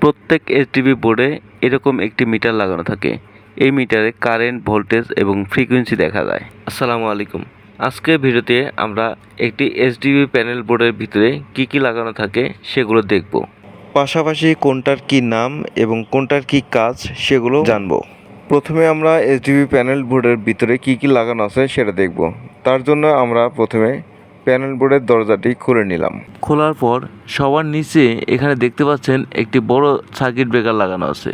প্রত্যেক এইচডিবি বোর্ডে এরকম একটি মিটার লাগানো থাকে। এই মিটারে কারেন্ট, ভোল্টেজ এবং ফ্রিকোয়েন্সি দেখা যায়। আসসালামু আলাইকুম। আজকের ভিডিওতে আমরা একটি এইচডিবি প্যানেল বোর্ডের ভিতরে কি লাগানো থাকে সেগুলো দেখব। পাশাপাশি কোনটার কি নাম এবং কোনটার কি কাজ সেগুলো জানব। প্রথমে আমরা এইচডিবি প্যানেল বোর্ডের ভিতরে কি লাগানো আছে সেটা দেখব। তার জন্য আমরা প্রথমে প্যানেল বোর্ডের দরজাটি খুলে নিলাম। খোলার পর সবার নিচে এখানে দেখতে পাচ্ছেন একটি বড় সার্কিট ব্রেকার লাগানো আছে।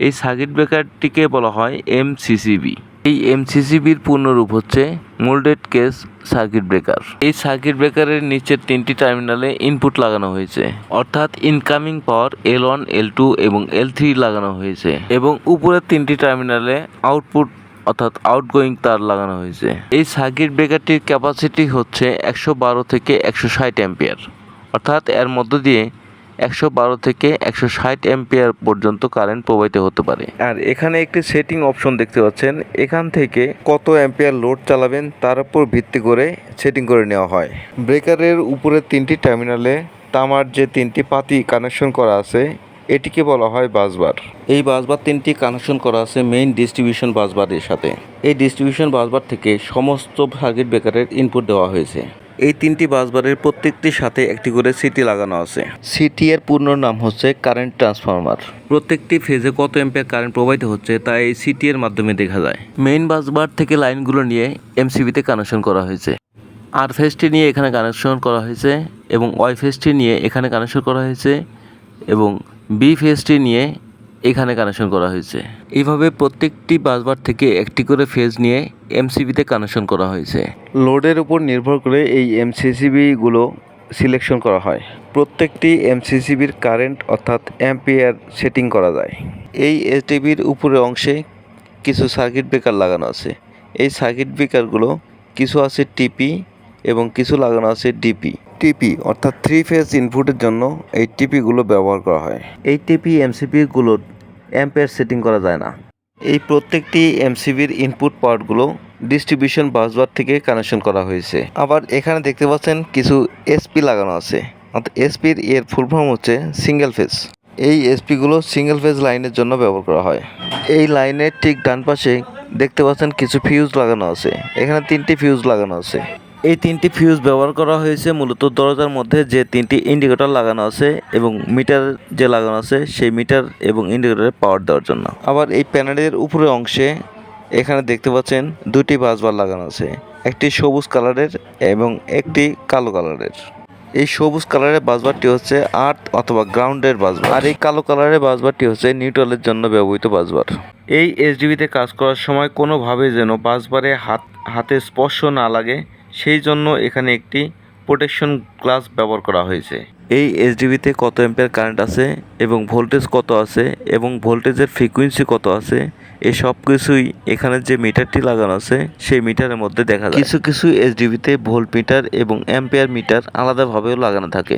এই সার্কিট ব্রেকারটিকে বলা হয় এমসিসিবি। এই এমসিসিবির পূর্ণরূপ হচ্ছে মোল্ডেড কেস সার্কিট ব্রেকার। এই সার্কিট ব্রেকারের নিচের 3টি টার্মিনালে ইনপুট লাগানো হয়েছে, অর্থাৎ ইনকামিং পাওয়ার L1, L2 এবং L3 লাগানো হয়েছে এবং উপরের 3টি টার্মিনালে আউটপুট অর্থাৎ আউটগোয়িং তার লাগানো হয়েছে। এই সার্কিট ব্রেকারটির ক্যাপাসিটি হচ্ছে 112 থেকে 160 অ্যাম্পিয়ার, অর্থাৎ এর মধ্য দিয়ে 112 থেকে 160 অ্যাম্পিয়ার পর্যন্ত কারেন্ট প্রবাহিত হতে পারে। আর এখানে একটি সেটিং অপশন দেখতে পাচ্ছেন। এখান থেকে কত অ্যাম্পিয়ার লোড চালাবেন তার উপর ভিত্তি করে সেটিং করে নেওয়া হয়। ব্রেকারের উপরের 3টি টার্মিনালে তামার যে 3টি পাতি কানেকশন করা আছে এটিকে বলা হয় বাসবার। এই বাসবার 3টি কানেকশন করা আছে মেইন ডিস্ট্রিবিউশন বাসবারের সাথে। এই ডিস্ট্রিবিউশন বাসবার থেকে সমস্ত সার্কিট ব্রেকারের ইনপুট দেওয়া হয়েছে। এই 3টি বাসবারের প্রত্যেকটির সাথে একটি করে সিটি লাগানো আছে। সিটি এর পূর্ণ নাম হচ্ছে কারেন্ট ট্রান্সফরমার। প্রত্যেকটি ফেজে কত অ্যাম্পিয়ার কারেন্ট প্রবাহিত হচ্ছে তা এই সিটি এর মাধ্যমে দেখা যায়। মেইন বাসবার থেকে লাইনগুলো নিয়ে এমসিবিতে কানেকশন করা হয়েছে। আর ফেজটি নিয়ে এখানে কানেকশন করা হয়েছে এবং ওয়াই ফেজটি নিয়ে এখানে কানেকশন করা হয়েছে এবং বি ফেজটি নিয়ে এখানে কানেকশন করা হয়েছে। এইভাবে প্রত্যেকটি বাসবার থেকে একটি করে ফেজ নিয়ে এমসিবিতে কানেকশন করা হয়েছে। লোডের উপর নির্ভর করে এই এমসিসিবিগুলো সিলেকশন করা হয়। প্রত্যেকটি এমসিসিবির কারেন্ট অর্থাৎ অ্যাম্পিয়ার সেটিং করা যায়। এই এইচডিবির উপরের অংশে কিছু সার্কিট ব্রেকার লাগানো আছে। এই সার্কিট ব্রেকারগুলো কিছু আছে টিপি এবং কিছু লাগানো আছে ডিপি। টিপি অর্থাৎ 3 ফেজ ইনপুটের জন্য এই টিপিগুলো ব্যবহার করা হয়। এই টিপি এমসিবিগুলোর অ্যাম্পিয়ার সেটিং করা যায় না। এই প্রত্যেকটি এমসিবির ইনপুট পাওয়ারগুলো ডিস্ট্রিবিউশন বাসবার থেকে কানেকশন করা হয়েছে। আবার এখানে দেখতে পাচ্ছেন কিছু এসপি লাগানো আছে, অর্থাৎ এসপির এর ফুল ফর্ম হচ্ছে সিঙ্গেল ফেজ। এই এসপিগুলো সিঙ্গেল ফেজ লাইনের জন্য ব্যবহার করা হয়। এই লাইনের ঠিক ডান পাশে দেখতে পাচ্ছেন কিছু ফিউজ লাগানো আছে। এখানে 3টি ফিউজ লাগানো আছে। এই 3টি ফিউজ ব্যবহার করা হয়েছে মূলত দরজার মধ্যে যে 3টি ইন্ডিকেটর লাগানো আছে এবং মিটার যে লাগানো আছে সেই মিটার এবং ইন্ডিকেটরের পাওয়ার দেওয়ার জন্য। আবার এই প্যানেলের উপরে অংশে এখানে দেখতে পাচ্ছেন 2টি বাসবার লাগানো আছে, একটি সবুজ কালারের এবং একটি কালো কালারের। এই সবুজ কালারের বাসবারটি হচ্ছে আর্থ অথবা গ্রাউন্ডের বাসবার, আর এই কালো কালারের বাসবারটি হচ্ছে নিউট্রালের জন্য ব্যবহৃত বাসবার। এই এইচডিবিতে কাজ করার সময় কোনোভাবে যেন বাসবারে হাতে স্পর্শ না লাগে সেই জন্য এখানে একটি প্রোটেকশন গ্লাস ব্যবহার করা হয়েছে। এই এইচডিবিতে কত অ্যাম্পিয়ার কারেন্ট আছে এবং ভোল্টেজ কত আছে এবং ভোল্টেজের ফ্রিকোয়েন্সি কত আছে এই সব কিছুই এখানে যে মিটারটি লাগানো আছে সেই মিটারের মধ্যে দেখা যায়। কিছু এইচডিবিতে ভোল্ট মিটার এবং অ্যাম্পিয়ার মিটার আলাদাভাবেও লাগানো থাকে।